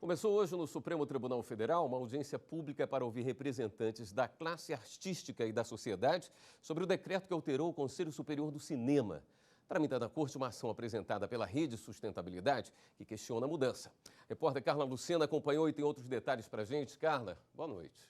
Começou hoje no Supremo Tribunal Federal uma audiência pública para ouvir representantes da classe artística e da sociedade sobre o decreto que alterou o Conselho Superior do Cinema. Tramita na corte uma ação apresentada pela Rede Sustentabilidade que questiona a mudança. A repórter Carla Lucena acompanhou e tem outros detalhes para a gente. Carla, boa noite.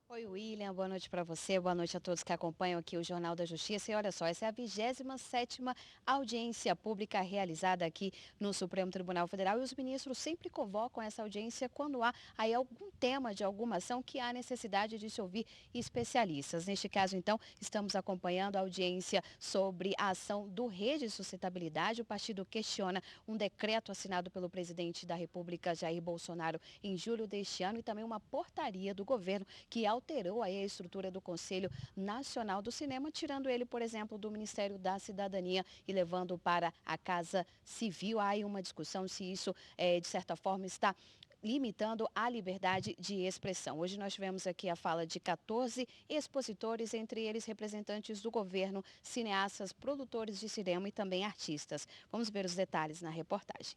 Oi, William, boa noite para você, boa noite a todos que acompanham aqui o Jornal da Justiça. E olha só, essa é a 27ª audiência pública realizada aqui no Supremo Tribunal Federal e os ministros sempre convocam essa audiência quando há aí algum tema de alguma ação que há necessidade de se ouvir especialistas. Neste caso, então, estamos acompanhando a audiência sobre a ação do Rede Sustentabilidade. O partido questiona um decreto assinado pelo presidente da República, Jair Bolsonaro, em julho deste ano e também uma portaria do governo que alterou aí a estrutura do Conselho Nacional do Cinema, tirando ele, por exemplo, do Ministério da Cidadania e levando para a Casa Civil. Há aí uma discussão se isso, de certa forma, está limitando a liberdade de expressão. Hoje nós tivemos aqui a fala de 14 expositores, entre eles representantes do governo, cineastas, produtores de cinema e também artistas. Vamos ver os detalhes na reportagem.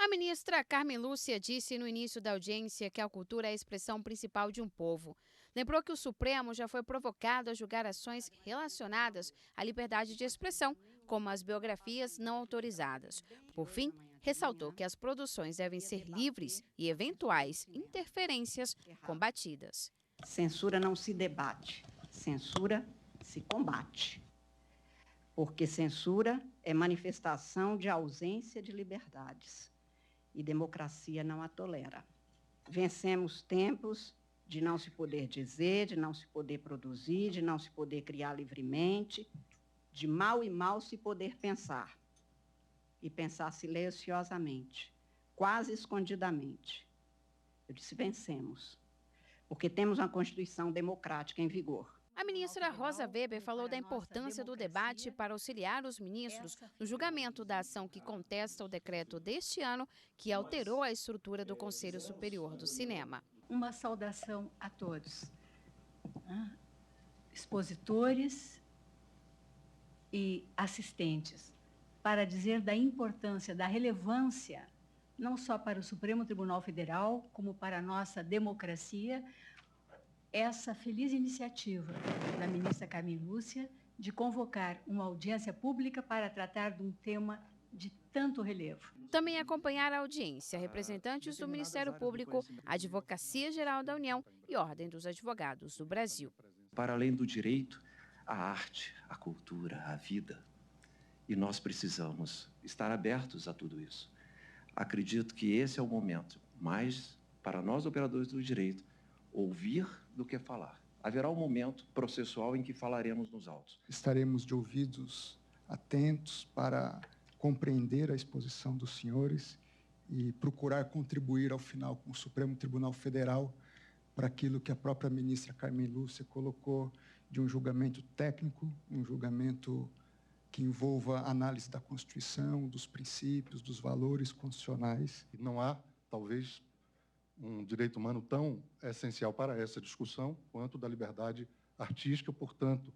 A ministra Carmen Lúcia disse no início da audiência que a cultura é a expressão principal de um povo. Lembrou que o Supremo já foi provocado a julgar ações relacionadas à liberdade de expressão, como as biografias não autorizadas. Por fim, ressaltou que as produções devem ser livres e eventuais interferências combatidas. Censura não se debate, censura se combate. Porque censura é manifestação de ausência de liberdades. E democracia não a tolera. Vencemos tempos de não se poder dizer, de não se poder produzir, de não se poder criar livremente, de mal e mal se poder pensar. E pensar silenciosamente, quase escondidamente. Eu disse, vencemos, porque temos uma Constituição democrática em vigor. A ministra Rosa Weber falou da importância do debate para auxiliar os ministros no julgamento da ação que contesta o decreto deste ano que alterou a estrutura do Conselho Superior do Cinema. Uma saudação a todos, expositores e assistentes, para dizer da importância, da relevância, não só para o Supremo Tribunal Federal, como para a nossa democracia, essa feliz iniciativa da ministra Carmen Lúcia de convocar uma audiência pública para tratar de um tema de tanto relevo. Também acompanhar a audiência representantes do Ministério Público, Advocacia Geral da União e Ordem dos Advogados do Brasil. Para além do direito, a arte, a cultura, a vida. E nós precisamos estar abertos a tudo isso. Acredito que esse é o momento, mas para nós operadores do direito, ouvir do que falar. Haverá um momento processual em que falaremos nos autos. Estaremos de ouvidos atentos para compreender a exposição dos senhores e procurar contribuir ao final com o Supremo Tribunal Federal para aquilo que a própria ministra Carmen Lúcia colocou de um julgamento técnico, um julgamento que envolva análise da Constituição, dos princípios, dos valores constitucionais. Não há, talvez, um direito humano tão essencial para essa discussão quanto da liberdade artística. Portanto,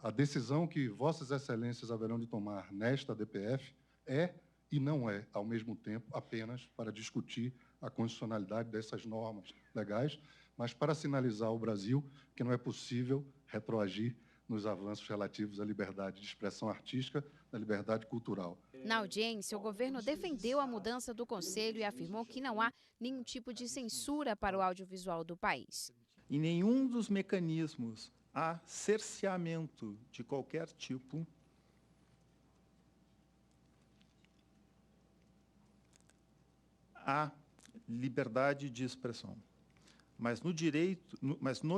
a decisão que Vossas Excelências haverão de tomar nesta DPF é e não é, ao mesmo tempo, apenas para discutir a constitucionalidade dessas normas legais, mas para sinalizar ao Brasil que não é possível retroagir nos avanços relativos à liberdade de expressão artística, da liberdade cultural. Na audiência, o governo defendeu a mudança do Conselho e afirmou que não há nenhum tipo de censura para o audiovisual do país. Em nenhum dos mecanismos há cerceamento de qualquer tipo à liberdade de expressão. Mas no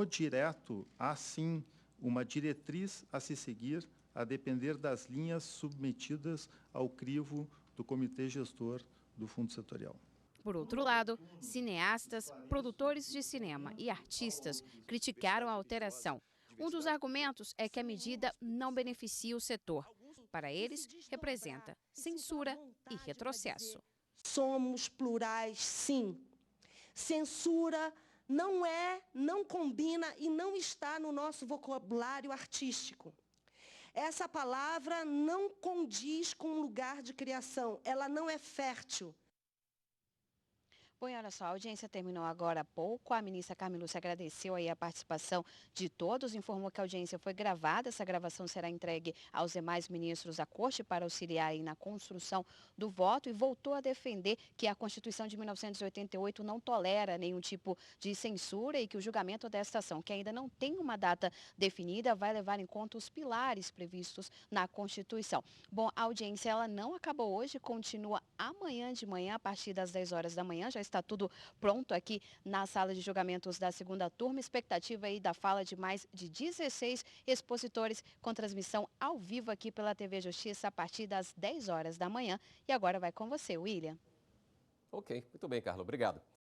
direto há sim uma diretriz a se seguir, a depender das linhas submetidas ao crivo do Comitê Gestor do Fundo Setorial. Por outro lado, cineastas, produtores de cinema e artistas criticaram a alteração. Um dos argumentos é que a medida não beneficia o setor. Para eles, representa censura e retrocesso. Somos plurais, sim. Censura não combina e não está no nosso vocabulário artístico. Essa palavra não condiz com um lugar de criação, ela não é fértil. Bom, e olha só, a audiência terminou agora há pouco. A ministra Carmen Lúcia agradeceu aí a participação de todos, informou que a audiência foi gravada. Essa gravação será entregue aos demais ministros da Corte para auxiliar aí na construção do voto e voltou a defender que a Constituição de 1988 não tolera nenhum tipo de censura e que o julgamento desta ação, que ainda não tem uma data definida, vai levar em conta os pilares previstos na Constituição. Bom, a audiência ela não acabou hoje, continua amanhã de manhã, a partir das 10 horas da manhã. Já está tudo pronto aqui na sala de julgamentos da segunda turma. Expectativa aí da fala de mais de 16 expositores com transmissão ao vivo aqui pela TV Justiça a partir das 10 horas da manhã. E agora vai com você, William. Ok, muito bem, Carla. Obrigado.